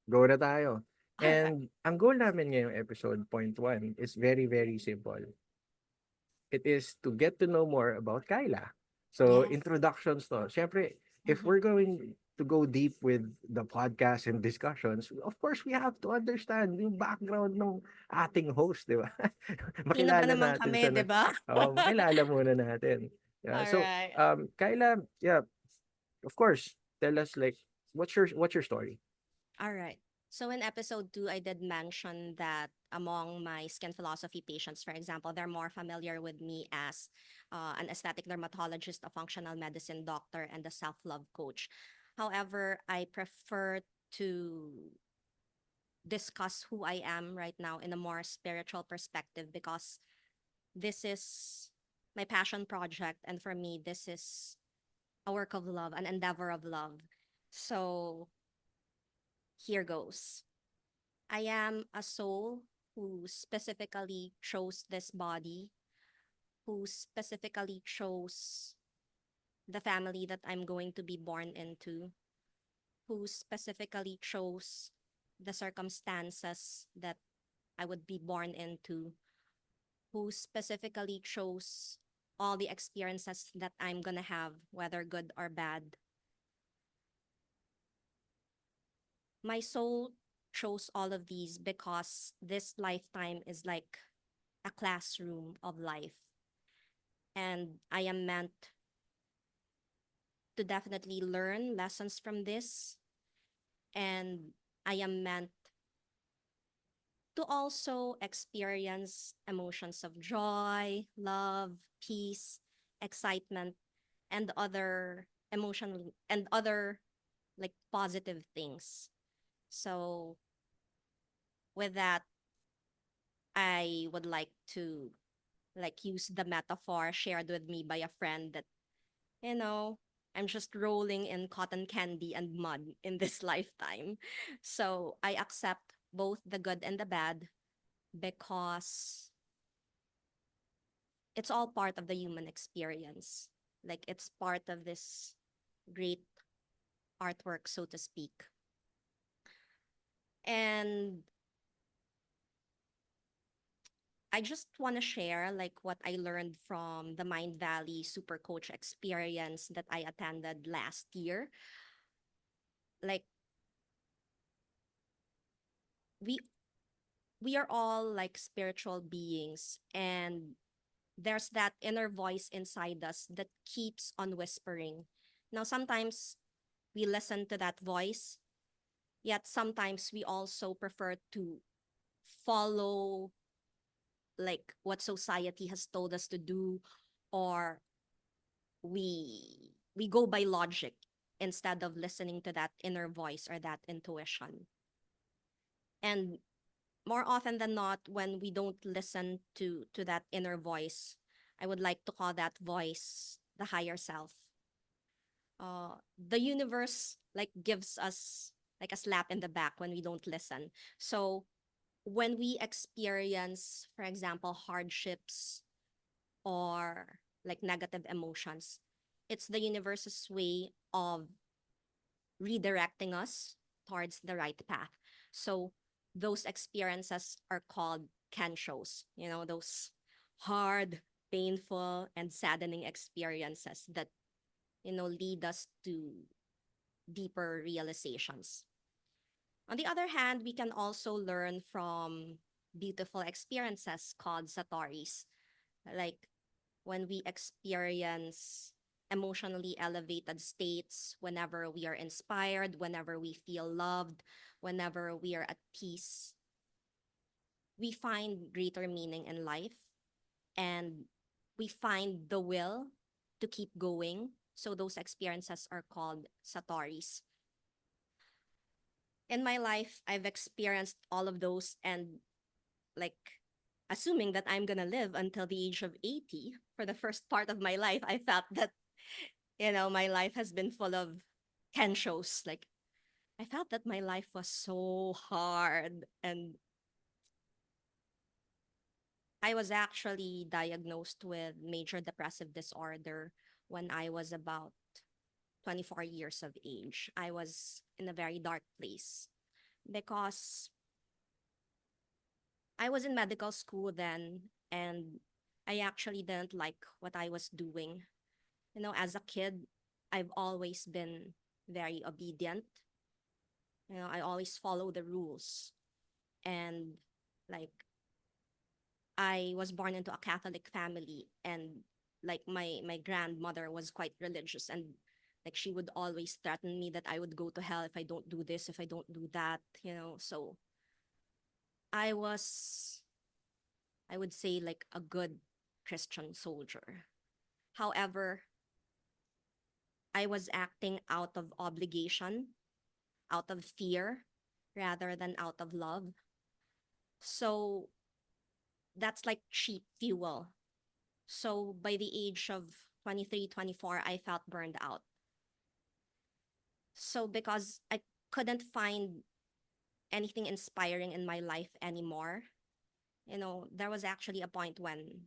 go na tayo. All right. And ang goal namin ngayong episode, point one, is very, very simple. It is to get to know more about Kyla. So, Yes. introductions to. Siyempre, if Mhm. we're going to go deep with the podcast and discussions, of course, we have to understand yung background ng ating host, di ba? Sino ba Makilala naman natin kami, siya 'di ba? makilala muna natin. Yeah, All so, right. Kyla, yeah, of course, tell us like, what's your story? All right. So in episode 2, I did mention that among my skin philosophy patients, for example, they're more familiar with me as an aesthetic dermatologist, a functional medicine doctor, and a self-love coach. However, I prefer to discuss who I am right now in a more spiritual perspective because this is my passion project. And for me, this is a work of love, an endeavor of love. So here goes. I am a soul who specifically chose this body, who specifically chose the family that I'm going to be born into, who specifically chose the circumstances that I would be born into, who specifically chose all the experiences that I'm gonna have, whether good or bad. My soul chose all of these because this lifetime is like a classroom of life. And I am meant to definitely learn lessons from this. And I am meant to also experience emotions of joy, love, peace, excitement, and other emotional and other like positive things. So with that, I would like to like use the metaphor shared with me by a friend that, you know, I'm just rolling in cotton candy and mud in this lifetime. So I accept both the good and the bad because it's all part of the human experience. Like it's part of this great artwork, so to speak. And I just want to share like what I learned from the Mind Valley Super Coach experience that I attended last year. Like we we are all like spiritual beings, and there's that inner voice inside us that keeps on whispering. Now sometimes we listen to that voice, yet sometimes we also prefer to follow like what society has told us to do, or we go by logic instead of listening to that inner voice or that intuition. And more often than not, when we don't listen to that inner voice, I would like to call that voice the higher self. The universe like gives us like a slap in the back when we don't listen. So when we experience, for example, hardships or like negative emotions, it's the universe's way of redirecting us towards the right path. So those experiences are called shows, you know, those hard, painful, and saddening experiences that, you know, lead us to deeper realizations. On the other hand, we can also learn from beautiful experiences called satoris, like when we experience emotionally elevated states, whenever we are inspired, whenever we feel loved, whenever we are at peace, we find greater meaning in life, and we find the will to keep going. So those experiences are called satoris. In my life, I've experienced all of those, and like assuming that I'm gonna live until the age of 80, for the first part of my life, I felt that, you know, my life has been full of shows. Like I felt that my life was so hard, and I was actually diagnosed with major depressive disorder when I was about 24 years of age. I was in a very dark place. because I was in medical school then, and I actually didn't like what I was doing. You know, as a kid, I've always been very obedient. You know, I always follow the rules. And like, I was born into a Catholic family, and like my grandmother was quite religious, and like she would always threaten me that I would go to hell if I don't do this, if I don't do that, you know. So I was, I would say, like a good Christian soldier. However, I was acting out of obligation, out of fear, rather than out of love. So that's like cheap fuel. So by the age of 23, 24, I felt burned out. So because I couldn't find anything inspiring in my life anymore, you know, there was actually a point when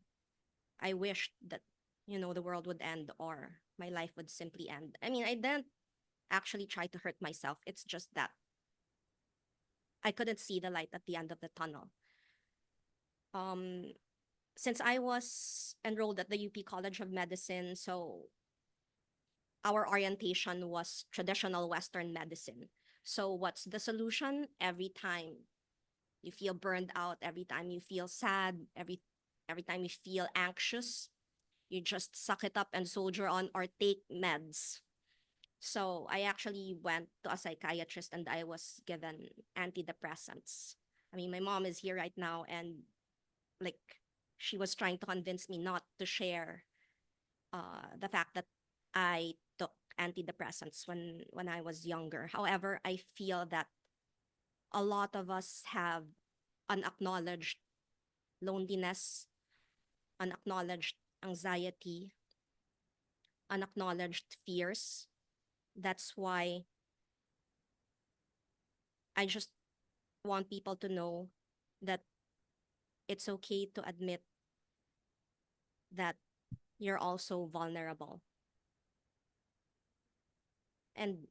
I wished that, you know, the world would end or my life would simply end. I mean, I didn't actually try to hurt myself. It's just that I couldn't see the light at the end of the tunnel. Um, since I was enrolled at the UP College of Medicine, so our orientation was traditional Western medicine. So what's the solution? Every time you feel burned out, every time you feel sad, every time you feel anxious, you just suck it up and soldier on or take meds. So I actually went to a psychiatrist and I was given antidepressants. I mean, my mom is here right now, and like she was trying to convince me not to share the fact that I took antidepressants when I was younger. However, I feel that a lot of us have unacknowledged loneliness, unacknowledged anxiety, unacknowledged fears. That's why I just want people to know that it's okay to admit that you're also vulnerable. And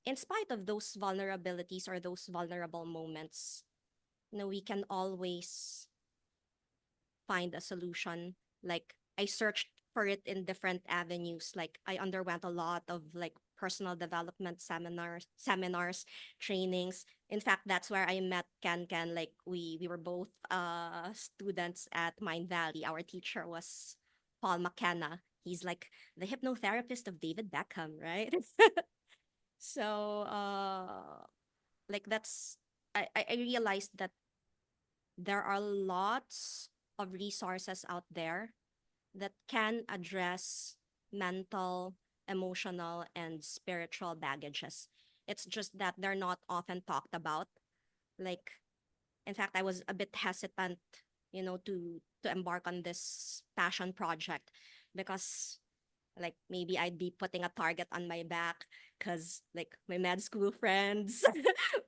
in spite of those vulnerabilities or those vulnerable moments, you know, we can always find a solution. Like I searched for it in different avenues. Like I underwent a lot of like personal development seminars, trainings. In fact, that's where I met Ken Ken. Like we were both students at Mind Valley. Our teacher was Paul McKenna. He's like the hypnotherapist of David Beckham, right? So like that's I realized that there are lots of resources out there that can address mental, emotional, and spiritual baggages. It's just that they're not often talked about. Like, in fact, I was a bit hesitant, you know, to embark on this passion project because like maybe I'd be putting a target on my back because like my med school friends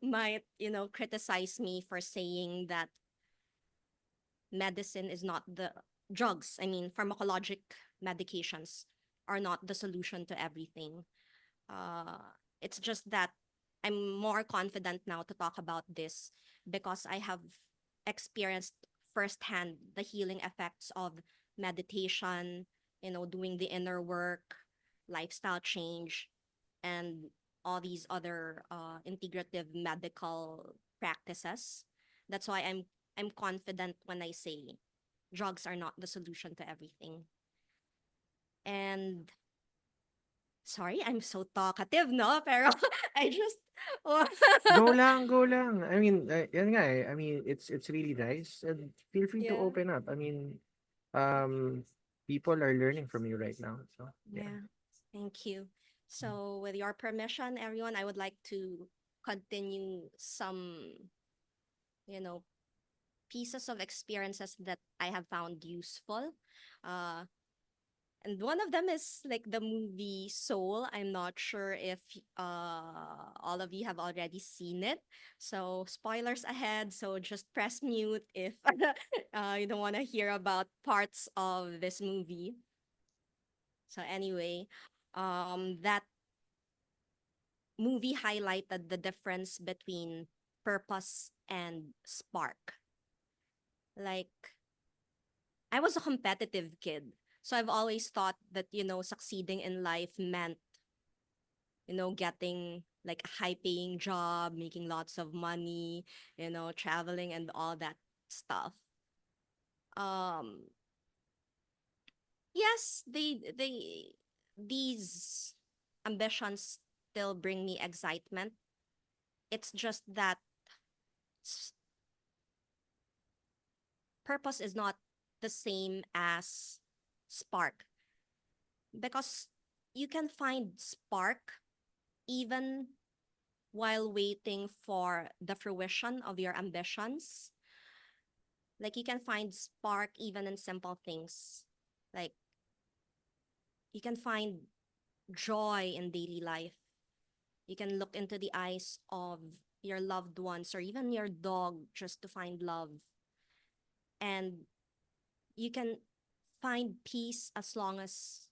might, you know, criticize me for saying that medicine is not the drugs. I mean, pharmacologic medications are not the solution to everything. It's just that I'm more confident now to talk about this because I have experienced firsthand the healing effects of meditation, you know, doing the inner work, lifestyle change, and all these other integrative medical practices. That's why I'm confident when I say drugs are not the solution to everything. And sorry, I'm so talkative, no? Pero I just Go lang, go lang. I mean, yan nga eh. I mean, it's really nice and feel free to yeah, open up. I mean, um, people are learning from you right now. So, yeah. yeah. Thank you. So with your permission, everyone, I would like to continue some, you know, pieces of experiences that I have found useful. Uh, and one of them is like the movie Soul. I'm not sure if all of you have already seen it. So spoilers ahead. So just press mute if you don't want to hear about parts of this movie. So anyway, that movie highlighted the difference between purpose and spark. Like, I was a competitive kid. So I've always thought that, succeeding in life meant, getting like a high paying job, making lots of money, traveling and all that stuff. Um, yes, these ambitions still bring me excitement. It's just that s- purpose is not the same as spark, because you can find spark even while waiting for the fruition of your ambitions. Like, you can find spark even in simple things. Like, you can find joy in daily life. You can look into the eyes of your loved ones or even your dog just to find love. And you can find peace as long as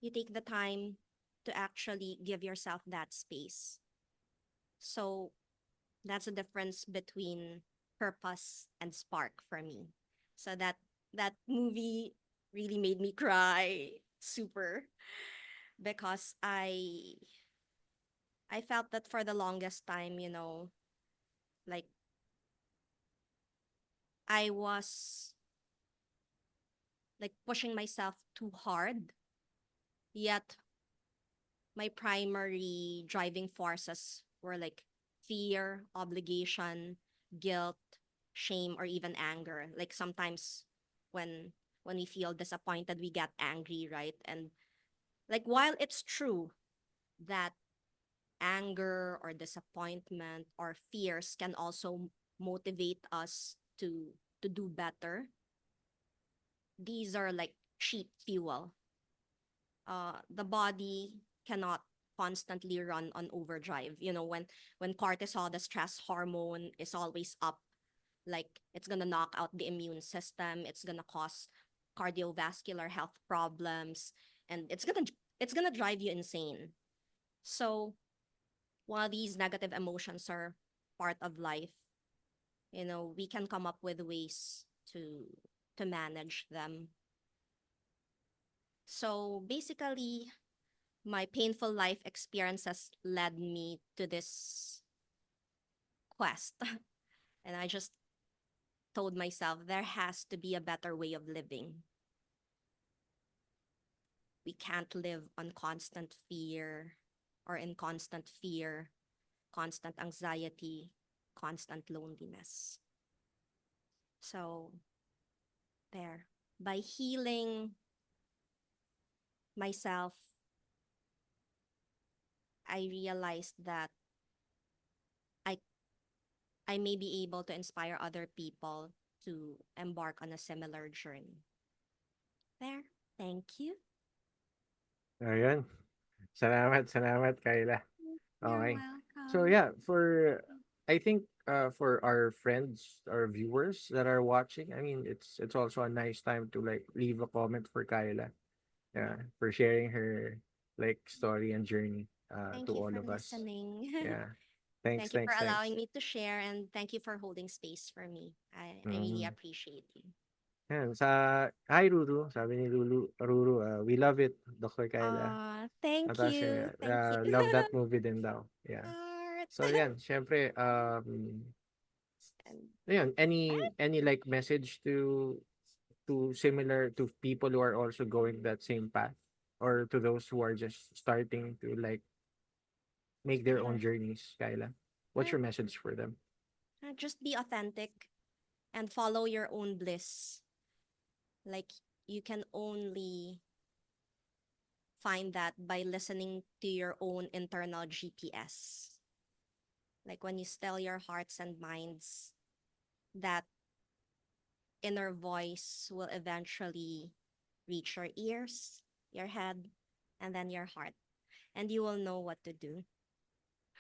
you take the time to actually give yourself that space. So that's the difference between purpose and spark for me. So that movie really made me cry super, because I felt that for the longest time, like I was like pushing myself too hard, yet my primary driving forces were like fear, obligation, guilt, shame, or even anger. Like sometimes when when we feel disappointed, we get angry, right? And like, while it's true that anger or disappointment or fears can also motivate us to do better, these are like cheap fuel. The body cannot constantly run on overdrive. When cortisol, the stress hormone, is always up, like it's gonna knock out the immune system, it's gonna cause cardiovascular health problems, and it's gonna drive you insane. So while these negative emotions are part of life, we can come up with ways to manage them. So basically, my painful life experiences led me to this quest. And I just told myself there has to be a better way of living. We can't live on constant fear, or in constant fear, constant anxiety, constant loneliness. So, there. By healing myself, I realized that I I may be able to inspire other people to embark on a similar journey. There. Thank you. Ayun. Salamat, salamat, Kyla. You're Okay. So welcome. yeah, I think for our friends or viewers that are watching, I mean it's also a nice time to like leave a comment for Kyla. Yeah, for sharing her like story and journey to Thank you all for of us. listening. Yeah. Thanks, Thank you for thanks, allowing thanks. me to share, and thank you for holding space for me. I really Mhm. appreciate you. Yan, hi Ruru, sabi ni Ruru, we love it, Dr. Kyla. Thank Tapos you. Thank you. love that movie din daw. Yeah. Heart. So yan, syempre And ayan, any like message to similar to people who are also going that same path, or to those who are just starting to like make their own uh, journeys, Kyla? What's your message for them? just be authentic and follow your own bliss. Like, you can only find that by listening to your own internal GPS. Like, when you still your hearts and minds, that inner voice will eventually reach your ears, your head, and then your heart, and you will know what to do.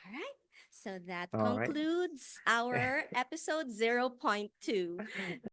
All right. So that All right. concludes our episode 0.2.